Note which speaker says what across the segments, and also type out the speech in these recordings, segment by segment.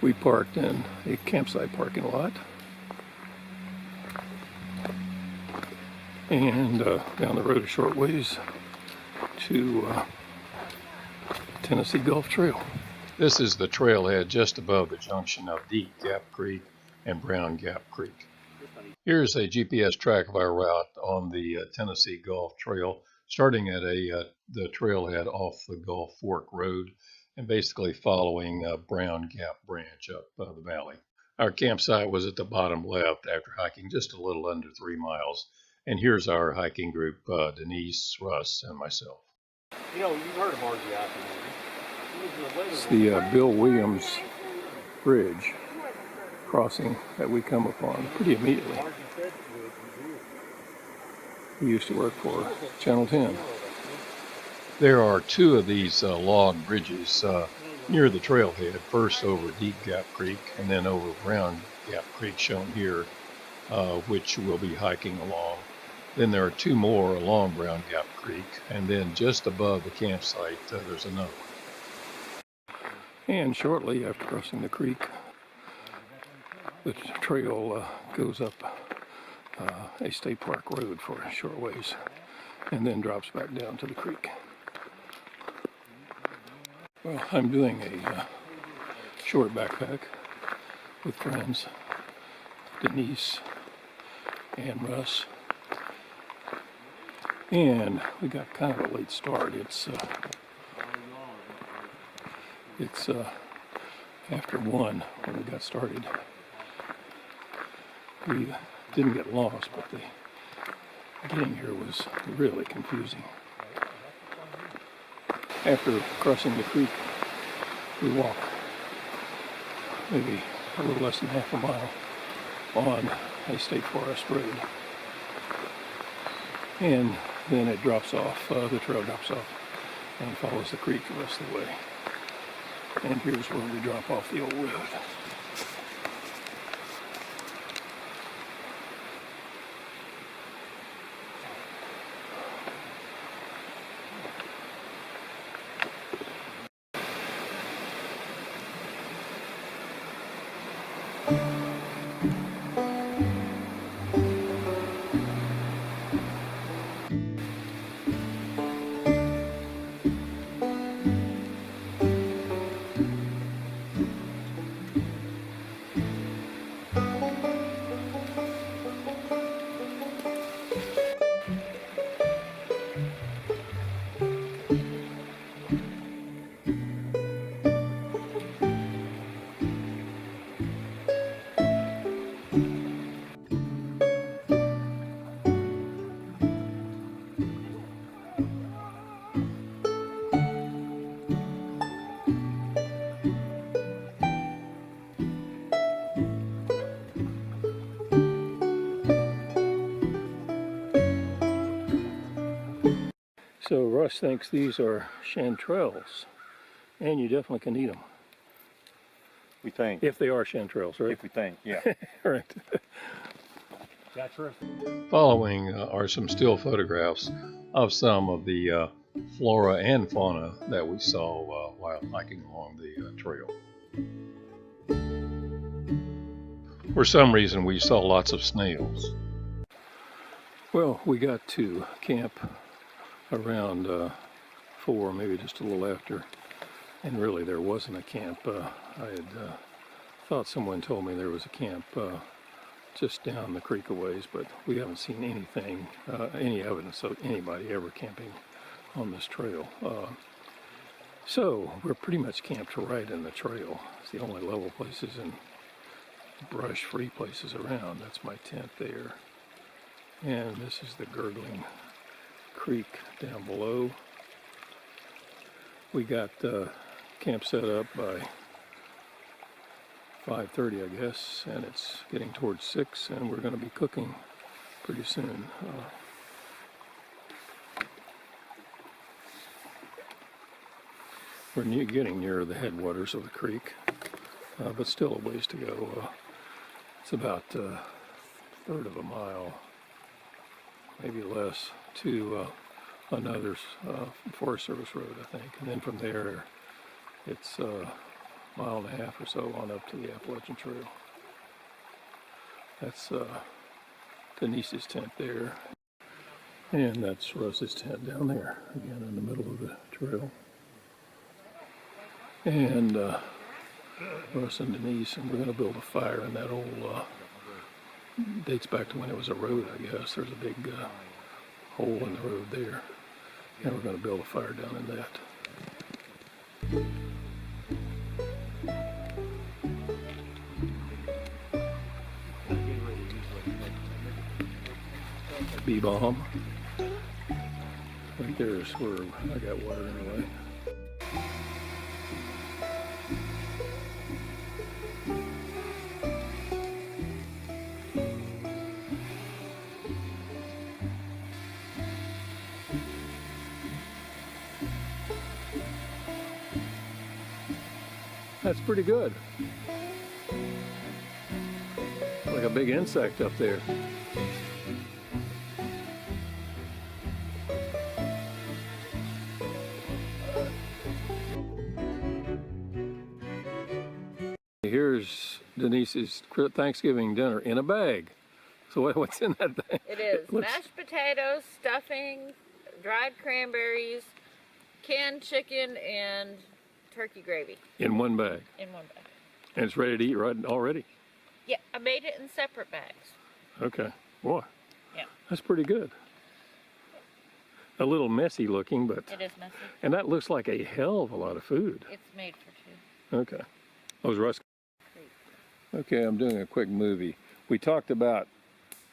Speaker 1: We parked in a campsite parking lot, and down the road a short ways to Tennessee Gulf Trail. This is the trailhead just above the junction of Deep Gap Creek and Brown Gap Creek. Here's a GPS track of our route on the Tennessee Gulf Trail, starting at the trailhead off the Gulf Fork Road and basically following Brown Gap Branch up the valley. Our campsite was at the bottom left after hiking just a little under 3 miles. And here's our hiking group, Denise, Russ, and myself.
Speaker 2: You know, you've heard of RGI.
Speaker 1: It's the Bill Williams Bridge crossing that we come upon pretty immediately. He used to work for Channel 10. There are 2 of these log bridges near the trailhead, first over Deep Gap Creek and then over Brown Gap Creek shown here, which we'll be hiking along. Then there are 2 more along Brown Gap Creek, and then just above the campsite there's another one. And shortly after crossing the creek, the trail goes up a state park road for a short ways and then drops back down to the creek. Well, I'm doing a short backpack with friends, Denise and Russ, and we got kind of a late start. It's after 1 when we got started. We didn't get lost, but the getting here was really confusing. After crossing the creek, we walk maybe a little less than half a mile on a state forest road. And then it drops off, the trail drops off and follows the creek the rest of the way. And here's where we drop off the old road. So Russ thinks these are chanterelles, and you definitely can eat them.
Speaker 2: We think.
Speaker 1: If they are chanterelles, right?
Speaker 2: If we think, yeah.
Speaker 1: Right.
Speaker 2: That's right.
Speaker 1: Following are some still photographs of some of the flora and fauna that we saw while hiking along the trail. For some reason, we saw lots of snails. Well, we got to camp around 4, maybe just a little after, and really there wasn't a camp. I had thought someone told me there was a camp just down the creek a ways, but we haven't seen anything, any evidence of anybody ever camping on this trail. So we're pretty much camped right in the trail. It's the only level places and brush-free places around. That's my tent there. And this is the gurgling creek down below. We got camp set up by 5:30, I guess, and it's getting towards 6, and we're going to be cooking pretty soon. We're getting near the headwaters of the creek, but still a ways to go. It's about a third of a mile, maybe less, to another Forest Service road, I think. And then from there, it's mile and a half or so on up to the Appalachian Trail. That's Denise's tent there. And that's Russ's tent down there, again in the middle of the trail. And Russ and Denise, and we're going to build a fire in that old, dates back to when it was a road, I guess. There's a big hole in the road there. And we're going to build a fire down in that. B-bomb. Right there is where I got water anyway. That's pretty good. Like a big insect up there. Here's Denise's Thanksgiving dinner in a bag. So what's in that thing?
Speaker 3: It is mashed potatoes, stuffing, dried cranberries, canned chicken, and turkey gravy.
Speaker 1: In one bag.
Speaker 3: In one bag.
Speaker 1: And it's ready to eat right already?
Speaker 3: Yeah, I made it in separate bags.
Speaker 1: Okay. Boy.
Speaker 3: Yeah.
Speaker 1: That's pretty good. A little messy looking, but...
Speaker 3: It is messy.
Speaker 1: And that looks like a hell of a lot of food.
Speaker 3: It's made for two.
Speaker 1: Okay. Oh, is Russ? Okay, I'm doing a quick movie. We talked about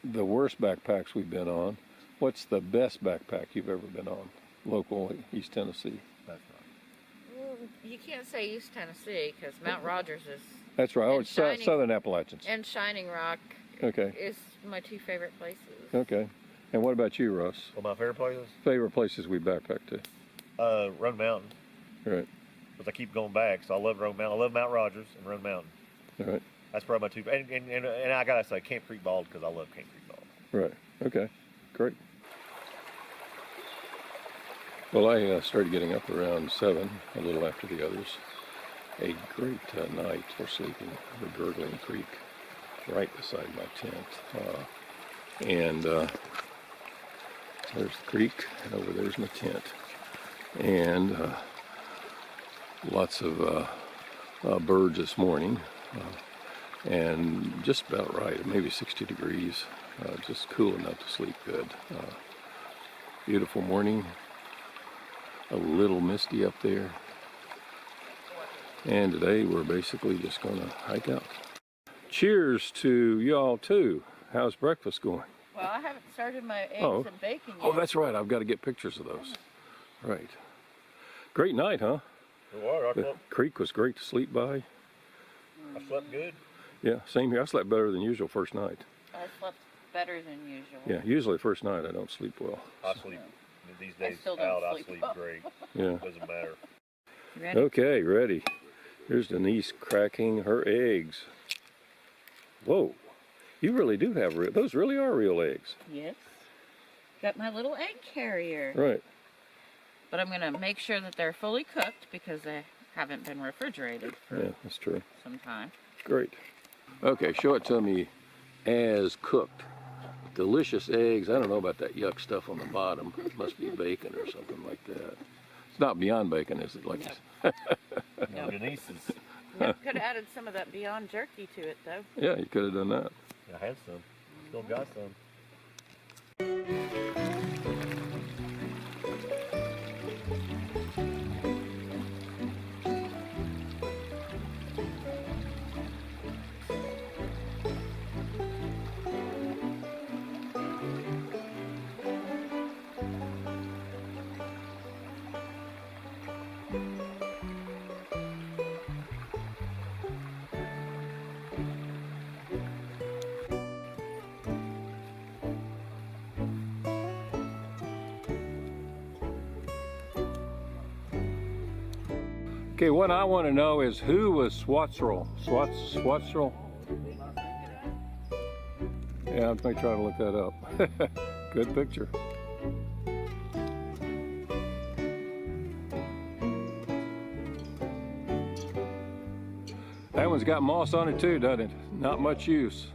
Speaker 1: the worst backpacks we've been on. What's the best backpack you've ever been on? Local East Tennessee.
Speaker 2: That's right.
Speaker 3: Well, you can't say East Tennessee because Mount Rogers is...
Speaker 1: That's right. Oh,
Speaker 3: and
Speaker 1: it's
Speaker 3: Shining-
Speaker 1: Southern Appalachians.
Speaker 3: And Shining Rock
Speaker 1: Okay.
Speaker 3: is my two favorite places.
Speaker 1: Okay. And what about you, Russ?
Speaker 2: Well, my favorite places?
Speaker 1: Favorite places we backpacked to?
Speaker 2: Roan Mountain.
Speaker 1: Right.
Speaker 2: Because I keep going back, so I love Roan Mountain. I love Mount Rogers and Roan Mountain.
Speaker 1: All right.
Speaker 2: That's probably my two. And I gotta say, Camp Creek Bald, because I love Camp Creek Bald.
Speaker 1: Right. Okay. Great. Well, I started getting up around 7, a little after the others. A great night for sleeping. The gurgling creek right beside my tent. And there's the creek, and over there's my tent. And lots of birds this morning. And just about right, maybe 60 degrees, just cool enough to sleep good. Beautiful morning, a little misty up there. And today we're basically just gonna hike out. Cheers to y'all too. How's breakfast going?
Speaker 3: Well, I haven't started my eggs and bacon yet.
Speaker 1: Oh, that's right, I've got to get pictures of those. Right. Great night, huh?
Speaker 2: It was.
Speaker 1: The creek was great to sleep by.
Speaker 2: I slept good.
Speaker 1: Yeah, same here. I slept better than usual first night.
Speaker 3: I slept better than usual.
Speaker 1: Yeah, usually first night I don't sleep well.
Speaker 2: I sleep these days
Speaker 3: still don't
Speaker 2: out.
Speaker 3: sleep
Speaker 2: I sleep
Speaker 3: well.
Speaker 2: great.
Speaker 1: Yeah.
Speaker 2: Doesn't matter.
Speaker 3: You ready?
Speaker 1: Okay, ready. Here's Denise cracking her eggs. Whoa, you really do have real, those really are real eggs.
Speaker 3: Yes. Got my little egg carrier.
Speaker 1: Right.
Speaker 3: But I'm going to make sure that they're fully cooked because they haven't been refrigerated for
Speaker 1: Yeah, that's true.
Speaker 3: some time.
Speaker 1: Great. Okay, show it to me as cooked. Delicious eggs. I don't know about that yuck stuff on the bottom. It must be bacon or something like that. It's not beyond bacon, is it? Like
Speaker 3: No.
Speaker 2: Denise is.
Speaker 3: Could have added some of that Beyond Jerky to it, though.
Speaker 1: Yeah, you could have done that.
Speaker 2: I had some. Still got some.
Speaker 1: Okay, what I want to know is who was Swatzerl? Swatzerl? Yeah, let me try to look that up. Good picture. That one's got moss on it too, doesn't it? Not much use.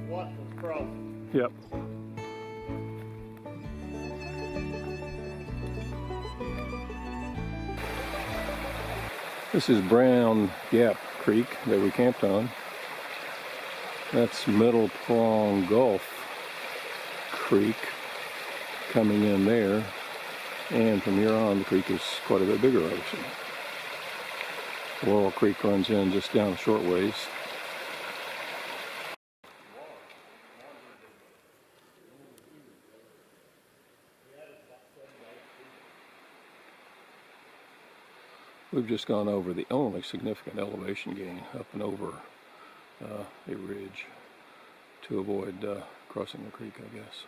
Speaker 2: What was crossing?
Speaker 1: Yep. This is Brown Gap Creek that we camped on. That's Middle Prong Gulf Creek coming in there. And from here on, the creek is quite a bit bigger, obviously. Laurel Creek runs in just down a short ways. We've just gone over the only significant elevation gain up and over a ridge to avoid crossing the creek, I guess.